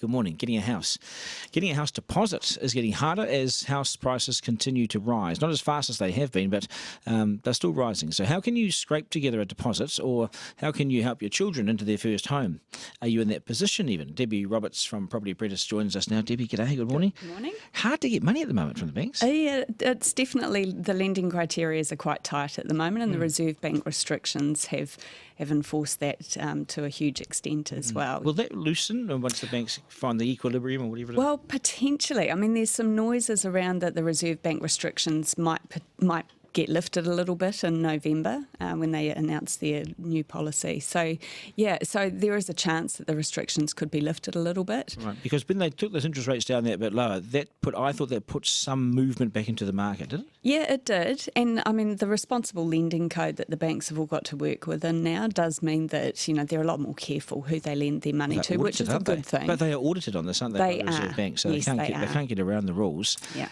good morning. Getting a house. Getting a house deposit is getting harder as house prices continue to rise. Not as fast as they have been, but they're still rising. So how can you scrape together a deposit, or how can you help your children into their first home? Are you in that position even? Debbie Roberts from Property Apprentice joins us now. Debbie, g'day, good morning. Good morning. Hard to get money at the moment from the banks. Yeah, it's definitely, the lending criteria are quite tight at the moment, and the Reserve Bank restrictions have enforced that to a huge extent as well. Will that loosen once the banks find the equilibrium or whatever it is? Well, potentially. I mean, there's some noises around that the Reserve Bank restrictions might get lifted a little bit in November when they announce their new policy. So, yeah, so there is a chance that the restrictions could be lifted a little bit. Right, because when they took those interest rates down there a bit lower, I thought that put some movement back into the market, did it? Yeah, it did. And, I mean, the responsible lending code that the banks have all got to work within now does mean that, you know, they're a lot more careful who they lend their money to, which is a good thing. But they are audited on this, aren't they, by the Reserve Bank? So yes, they can't get around the rules. Yeah.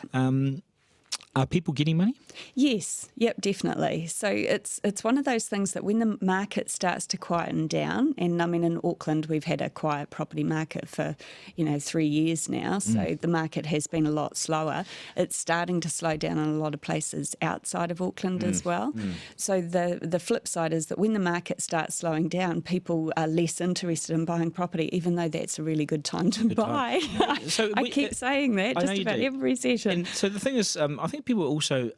Are people getting money? Yes, yep, definitely. So it's one of those things that when the market starts to quieten down, and I mean in Auckland we've had a quiet property market for 3 years now, so the market has been a lot slower. It's starting to slow down in a lot of places outside of Auckland as well. So the flip side is that when the market starts slowing down, people are less interested in buying property, even though that's a really good time to buy. So I keep saying that just about every session. And so the thing is, I think people also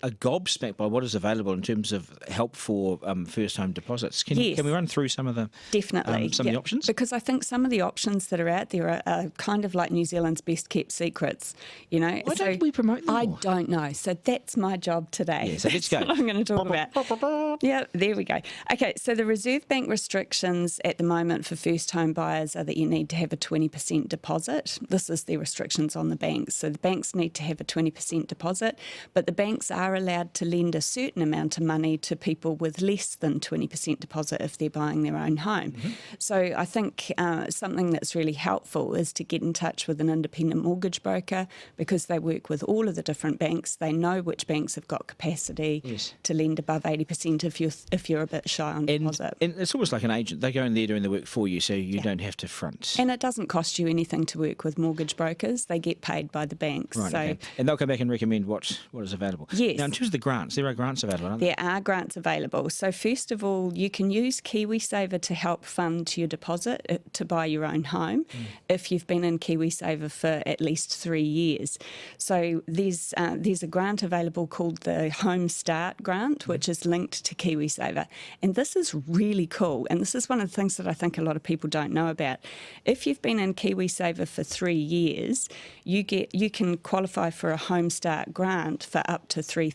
are gobsmacked by what is available in terms of help for first home deposits. Can we run through some of the definitely some of the options? Because I think some of the options that are out there are kind of like New Zealand's best kept secrets. Why don't we promote them I more? don't know. So that's my job today. Yeah, so let's go. That's what I'm going to talk about. Yeah, there we go. Okay, so the Reserve Bank restrictions at the moment for first home buyers are that you need to have a 20% deposit. This is the restrictions on the banks. So the banks need to have a 20% deposit, but the banks are allowed to lend a certain amount of money to people with less than 20% deposit if they're buying their own home. So I think something that's really helpful is to get in touch with an independent mortgage broker, because they work with all of the different banks. They know which banks have got capacity to lend above 80% if you're a bit shy on deposit. And it's almost like an agent. They go in there doing the work for you, so you don't have to front. And it doesn't cost you anything to work with mortgage brokers. They get paid by the banks. Right, so okay. And they'll come back and recommend what is available. Yes. Now, in terms of the grants, there are grants available, aren't there? There are grants available. So first of all, you can use Kiwisaver to help fund your deposit to buy your own home if you've been in Kiwisaver for at least 3 years. So there's a grant available called the Home Start Grant, which is linked to Kiwisaver. And this is really cool. And this is one of the things that I think a lot of people don't know about. If you've been in Kiwisaver for 3 years, you can qualify for a Home Start grant for up to $3,000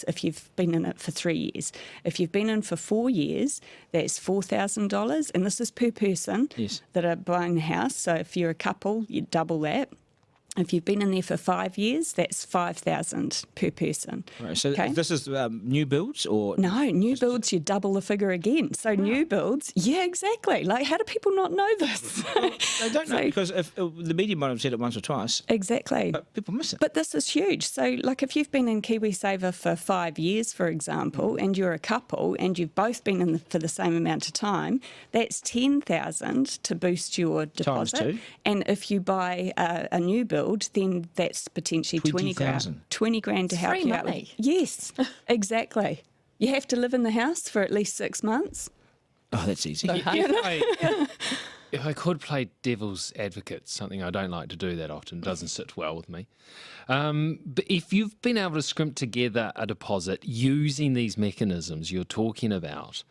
if you've been in it for 3 years. If you've been in for 4 years, that's $4,000, and this is per person that are buying the house. So if you're a couple, you double that. If you've been in there for 5 years, that's $5,000 per person. Right, so this is new builds or? No, new builds, you double the figure again. So new builds, yeah, exactly. Like, how do people not know this? They don't know, because if the media might have said it once or twice. Exactly. But people miss it. But this is huge. So, like, if you've been in Kiwisaver for 5 years, for example, and you're a couple and you've both been in for the same amount of time, that's $10,000 to boost your deposit. Times 2. And if you buy a new build, then that's potentially 20 grand. 20 grand to help Free you out. money. Yes, exactly. You have to live in the house for at least 6 months. Oh, that's easy. If I could play devil's advocate, something I don't like to do that often, doesn't sit well with me. But if you've been able to scrimp together a deposit using these mechanisms you're talking about,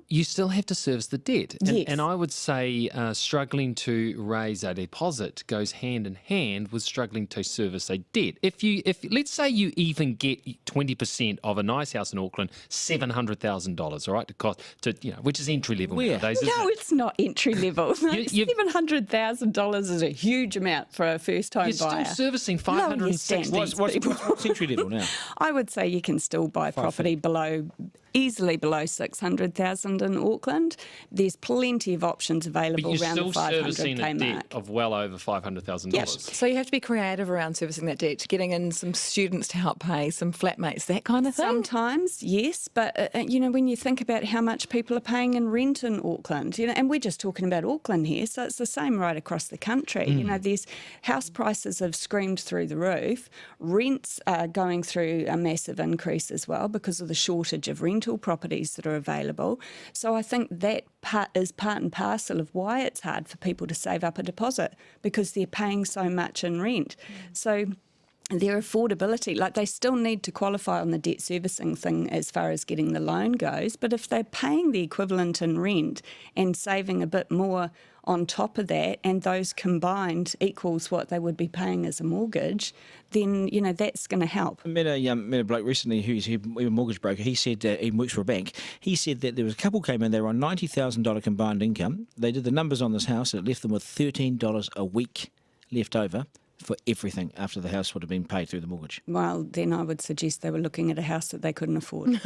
you still have to service the debt. And I would say struggling to raise a deposit goes hand in hand with struggling to service a debt. If let's say you even get 20% of a nice house in Auckland, $700,000, all right, which is entry level nowadays. No, it's not entry level. $700,000 is a huge amount for a first home buyer. You're still servicing 560. What's entry level now? I would say you can still buy property below easily below 600,000 in Auckland. There's plenty of options But available you're around the still servicing 500k a debt mark. of well over $500,000. Yep. So you have to be creative around servicing that debt, getting in some students to help pay, some flatmates, that kind of thing. Sometimes, yes, but when you think about how much people are paying in rent in Auckland, and we're just talking about Auckland here, so it's the same right across the country. There's house prices have screamed through the roof. Rents are going through a massive increase as well because of the shortage of rental properties that are available. So I think that is part and parcel of why it's hard for people to save up a deposit, because they're paying so much in rent. So their affordability, like they still need to qualify on the debt servicing thing as far as getting the loan goes, but if they're paying the equivalent in rent and saving a bit more on top of that, and those combined equals what they would be paying as a mortgage, then that's going to help. I met a bloke recently who's a mortgage broker. He said he works for a bank. He said that there was a couple came in, they were on $90,000 combined income. They did the numbers on this house, and it left them with $13 a week left over for everything after the house would have been paid through the mortgage. Well, then I would suggest they were looking at a house that they couldn't afford.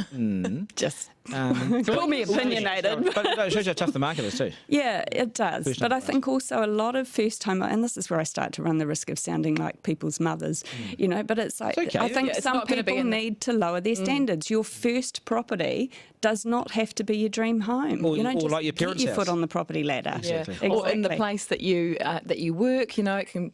Just Call me opinionated. But it shows how tough the market is too. Yeah, it does. First-time But I buyers. think also a lot of first-time, and this is where I start to run the risk of sounding like people's mothers, but it's like, It's okay. I think Yeah, it's some not gonna be people in the- need to lower their standards. Your first property does not have to be your dream home. Or just like your get parents' your foot house. on the property ladder. Exactly. Or in the Exactly. place that you work, it can,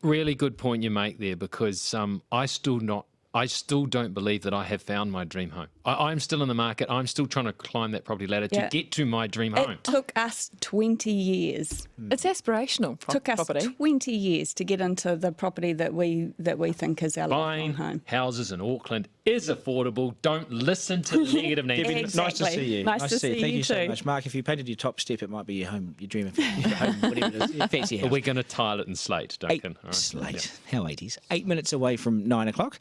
Really good point you make there, because I still don't believe that I have found my dream home. I'm still in the market. I'm still trying to climb that property ladder to Yeah. get to my dream home. It took us 20 years. It's aspirational. Took us property. 20 years to get into the property that we think is our lifelong Buying home. houses in Auckland is affordable. Don't listen to the negative Nancy. Debbie, Exactly. nice to see you. Nice to see Thank you you so too. much. Mark, if you painted your top step, it might be your home, your dream of your home, whatever it is, your fancy house. We're going to tile it in slate, Duncan. All right? Slate. How 80s. 8 minutes away from 9 o'clock.